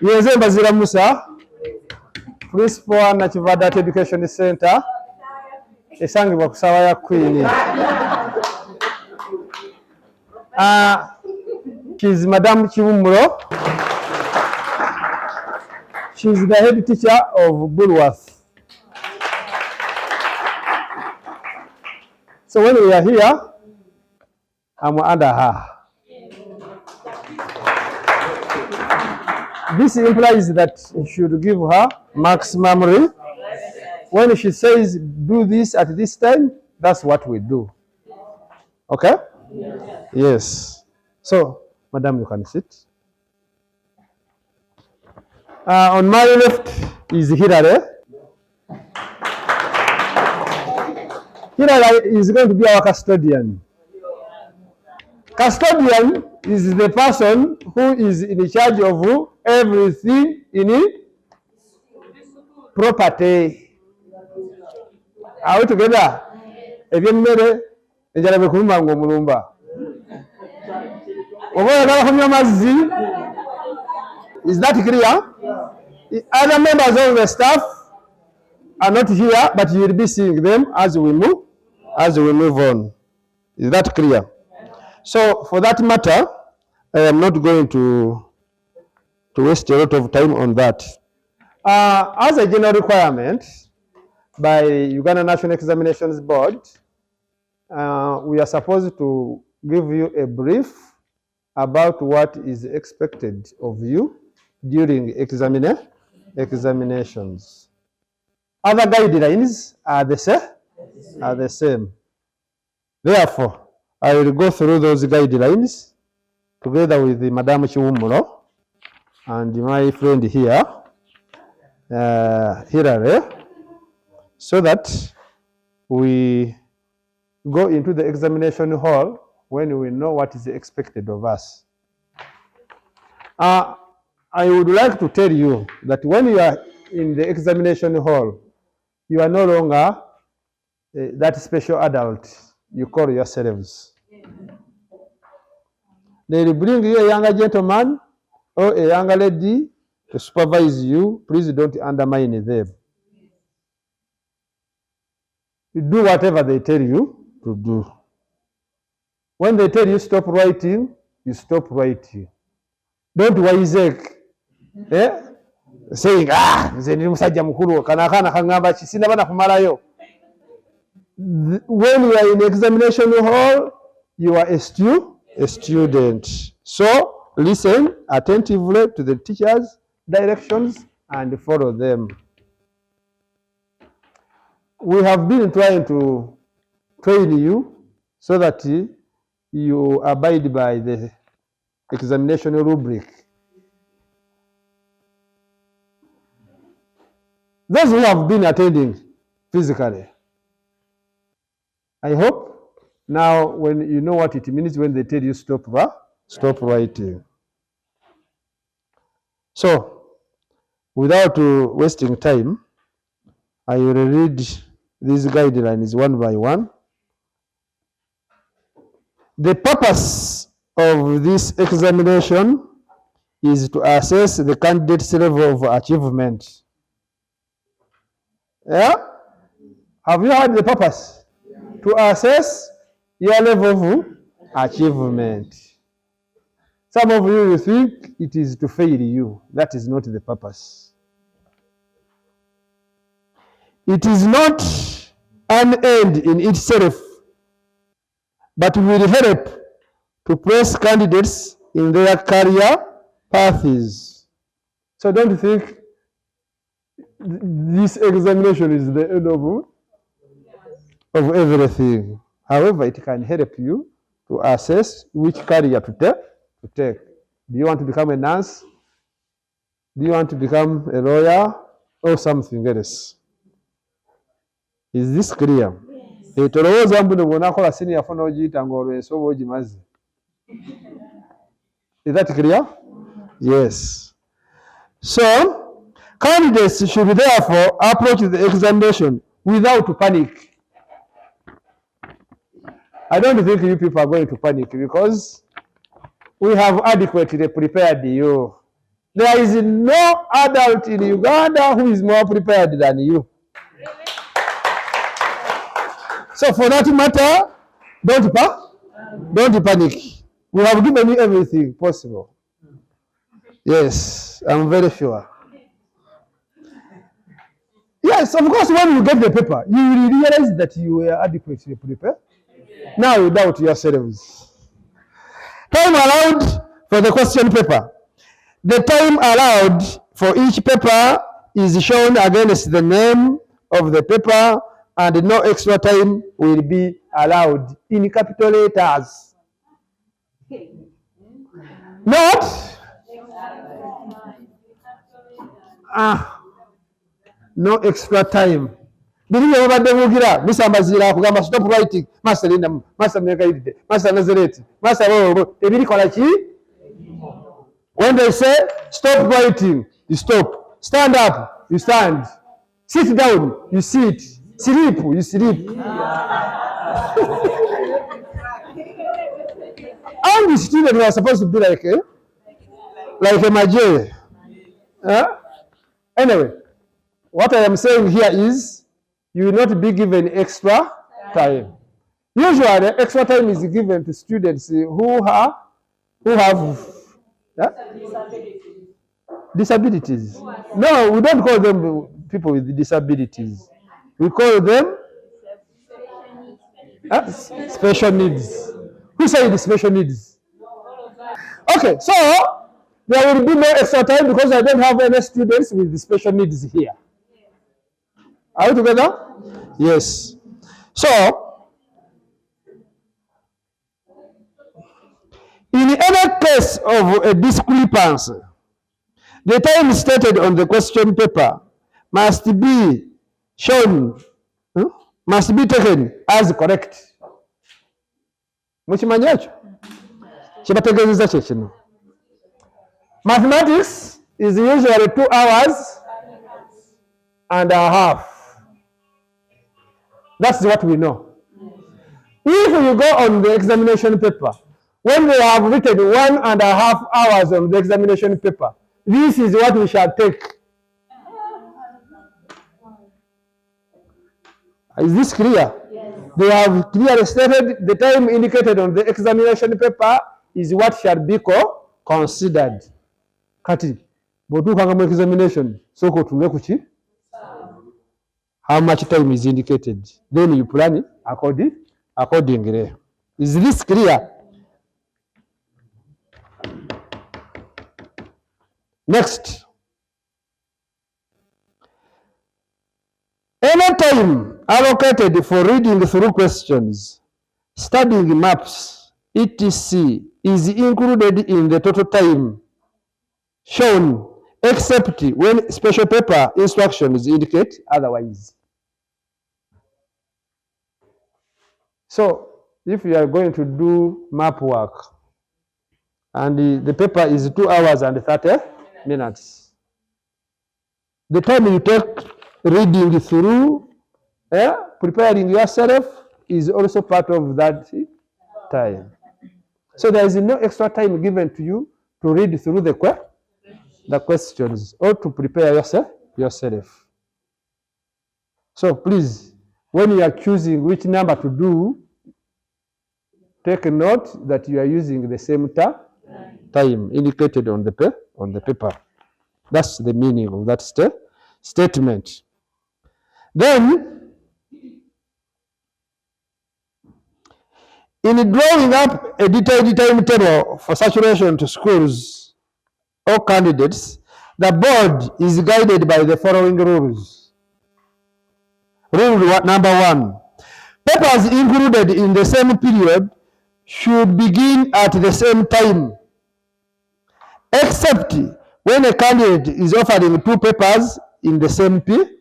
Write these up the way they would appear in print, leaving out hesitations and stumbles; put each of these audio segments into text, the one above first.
Yenze Mbazira Musa, Principal Nakivubo Education Center, esangibwa ku ssaawa ya Queen. She's Madam Kivumulo. She's the head teacher of Bulworth. So when we are here, I'm under her. This implies that you should give her maximum room. When she says, do this at this time, that's what we do. Okay? Yes. So, Madam, you can sit. On my left is Hilary. Hilary is going to be our custodian. Custodian is the person who is in charge of everything in property. Are we together? Ebyemmere enjala bekuluma ng'omulumba. Oba oyagala kunywa mazzi. Is that clear? Other members of the staff are not here, but you will be seeing them as we move on. Is that clear? So for that matter, I am not going to waste a lot of time on that. As a general requirement by Uganda National Examinations Board, we are supposed to give you a brief about what is expected of you during examinations. Other guidelines are the same. Therefore, I will go through those guidelines together with Madam Kivumulo and my friend here, Hilary, so that we go into the examination hall when we know what is expected of us. I would like to tell you that when you are in the examination hall, you are no longer that special adult you call yourselves. They will bring you a younger gentleman or a younger lady to supervise you. Please don't undermine them. You do whatever they tell you to do. When they tell you stop writing, you stop writing. Don't wisek. Saying, nze ndi musajja mukulu kana akaana kaŋŋamba ki sinaba kumalayo. When you are in examination hall, you are a student. So listen attentively to the teacher's directions and follow them. We have been trying to train you so that you abide by the examination rubric. Those who have been attending physically, I hope now when you know what it means when they tell you stop writing. So, without wasting time, I will read these guidelines one by one. The purpose of this examination is to assess the candidate's level of achievement. Yeah? Have you heard the purpose? To assess your level of achievement. Some of you will think it is to fail you. That is not the purpose. It is not an end in itself, but will help to place candidates in their career paths. So don't think this examination is the end of everything. However, it can help you to assess which career to take. Do you want to become a nurse? Do you want to become a lawyer or something else? Is this clear? Etolowooza mbu ne bw'onaakola senior funa ogiyita ng'olweso oba ogimaze. Is that clear? Yes. So, candidates should therefore approach the examination without panic. I don't think you people are going to panic because we have adequately prepared you. There is no adult in Uganda who is more prepared than you. So for that matter, don't panic. We have given you everything possible. Yes, I'm very sure. Yes, of course, when you get the paper, you will realize that you were adequately prepared. Now you doubt yourselves. Time allowed for the question paper. The time allowed for each paper is shown against the name of the paper, and no extra time will be allowed in capital letters. Not no extra time. Biriya babadde bugira bisambazira akugamba stop writing, master Linda, master Mekaidde, master Nazareth, master Bobo, ebirikola ki? When they say stop writing, you stop. Stand up, you stand. Sit down, you sit. Sleep, you sleep. All the students were supposed to be like a major. Anyway, what I am saying here is you will not be given extra time. Usually, extra time is given to students who have disabilities. No, we don't call them people with disabilities. We call them special needs. Who said special needs? Okay, so there will be no extra time because I don't have any students with special needs here. Are we together? Yes. So, in any case of a discrepancy, the time stated on the question paper must be shown, must be taken as correct. Mukimanyi ekyo? Kibategeezezza kye kino. Mathematics is usually 2 hours and a half. That's what we know. If you go on the examination paper, when they have written 1.5 hours on the examination paper, this is what we shall take. Is this clear? Yes. They have clearly stated the time indicated on the examination paper is what shall be considered. Kati, bw'otuukanga mu examination, sooka otunule ku ki? How much time is indicated? Then you plan it accordingly. Is this clear? Next. Any time allocated for reading through questions, studying maps, etc. is included in the total time shown, except when special paper instructions indicate otherwise. So, if you are going to do map work, and the paper is 2 hours and 30 minutes, the time you take reading through, preparing yourself is also part of that time. So there is no extra time given to you to read through the questions or to prepare yourself. So please, when you are choosing which number to do, take note that you are using the same time indicated on the paper. That's the meaning of that statement. Then, in drawing up a detailed timetable for circulation to schools or candidates, the board is guided by the following rules. Rule number 1. Papers included in the same period should begin at the same time, except when a candidate is offering 2 papers in the same period.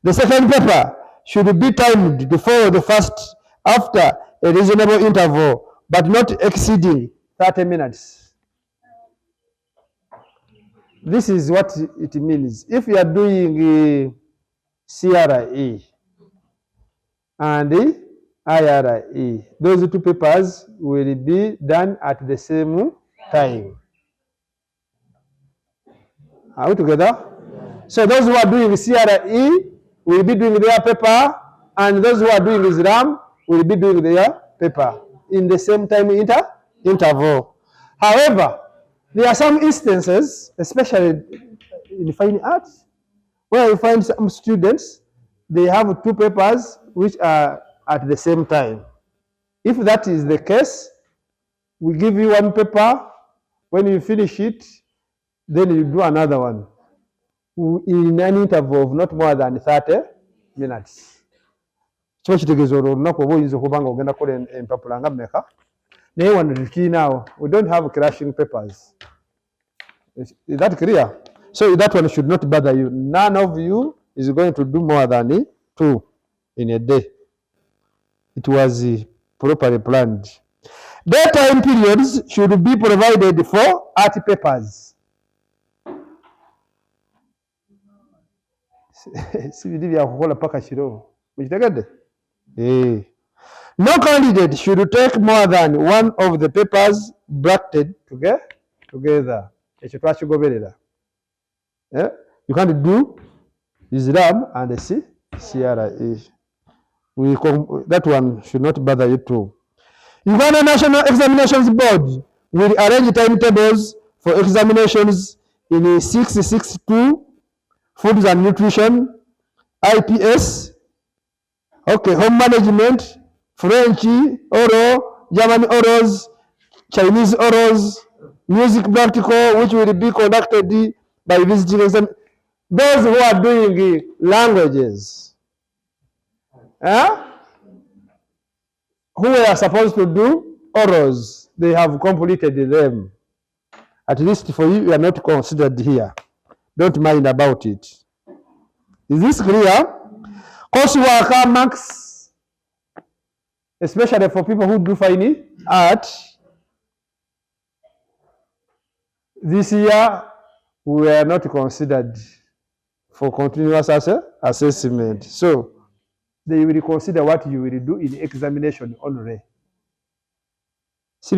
The second paper should be timed to follow the first after a reasonable interval, but not exceeding 30 minutes. This is what it means. If you are doing CRE and IRE, those 2 papers will be done at the same time. Are we together? So those who are doing CRE will be doing their paper, and those who are doing Islam will be doing their paper in the same time interval. However, there are some instances, especially in fine arts, where you find some students, they have two papers which are at the same time. If that is the case, we give you one paper. When you finish it, then you do another one in an interval of not more than 30 minutes. So kitegeeza olwo olunaku oba oyinza okuba nga ogenda kukola empapula nga mmeka naye wano tetukiinaawo. We don't have clashing papers. Is that clear? So that one should not bother you. None of you is going to do more than 2 in a day. It was properly planned. Daytime periods should be provided for art papers. CBD byakukola paka kiro. Mukitegedde? No candidate should take more than one of the papers bracketed together. Ekyo twakigoberera. You can't do Islam and CRE. That one should not bother you too. Uganda National Examinations Board will arrange timetables for examinations in 662 Foods and Nutrition, IPS, Home Management, French, Oral, German Orals, Chinese Orals, Music Practical, which will be conducted by visiting examiners. Those who are doing languages, who are supposed to do orals, they have completed them. At least for you, you are not considered here. Don't mind about it. Is this clear? Coursework marks, especially for people who do fine art. This year, we are not considered for continuous assessment. So, they will consider what you will do in examination only. So,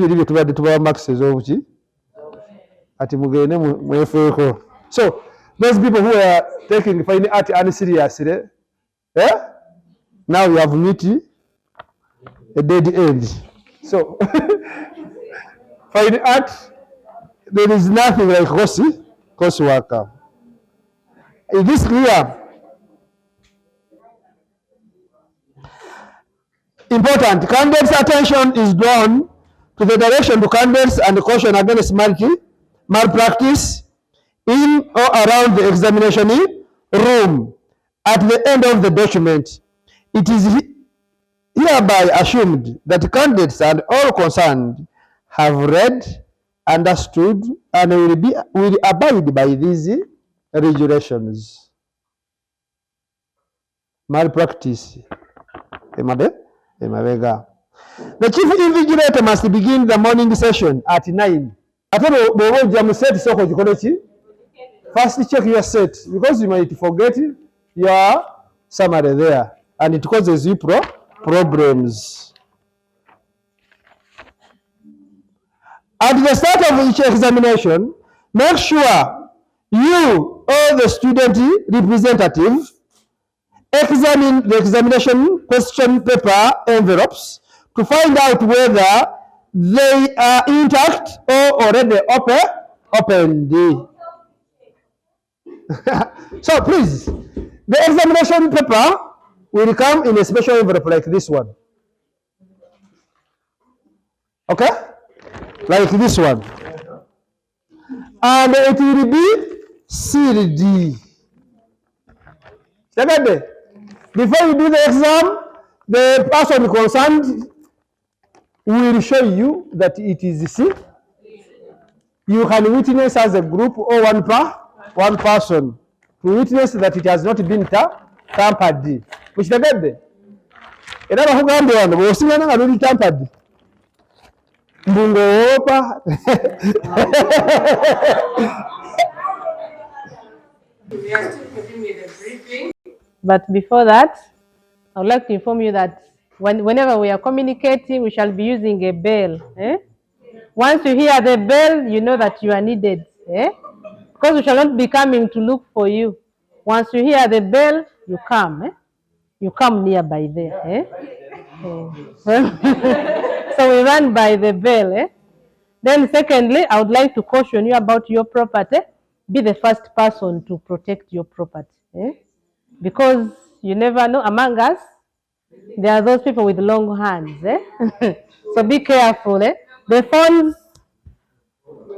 those people who are taking fine art seriously, now you have met a dead end. So, fine art, there is nothing like coursework. Is this clear? Important. Candidates' attention is drawn to the direction to candidates and caution against malpractice in or around the examination room. At the end of the document, it is hereby assumed that candidates and all concerned have read, understood, and will abide by these regulations. Malpractice. The chief invigilator must begin the morning session at 9. First check your set, because you might forget your summary there and it causes you problems. At the start of each examination, make sure you or the student representative examine the examination question paper envelopes to find out whether they are intact or already opened. So please, the examination paper will come in a special envelope like this one. Okay? Like this one. And it will be sealed. Second, before you do the exam, the person concerned will show you that it is sealed. You can witness as a group or one person to witness that it has not been tampered. Which the bed. And I have gone there, we'll see another tampered. But before that, I would like to inform you that whenever we are communicating, we shall be using a bell. Once you hear the bell, you know that you are needed. Because we shall not be coming to look for you. Once you hear the bell, you come. You come nearby there. So we run by the bell. Then secondly, I would like to caution you about your property. Be the first person to protect your property. Because you never know, among us, there are those people with long hands. So be careful. The phones,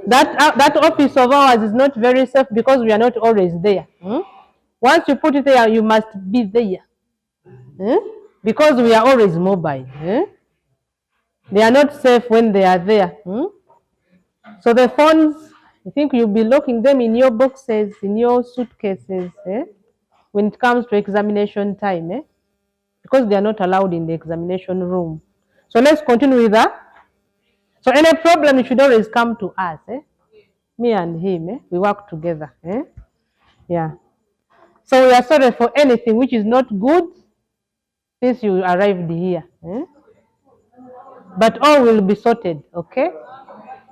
that office of ours is not very safe because we are not always there. Once you put it there, you must be there. Because we are always mobile. They are not safe when they are there. So the phones, I think you'll be locking them in your boxes, in your suitcases, when it comes to examination time, because they are not allowed in the examination room. So let's continue with that. So any problem, you should always come to us. Me and him, we work together. Yeah. So we are sorry for anything which is not good since you arrived here. But all will be sorted, okay?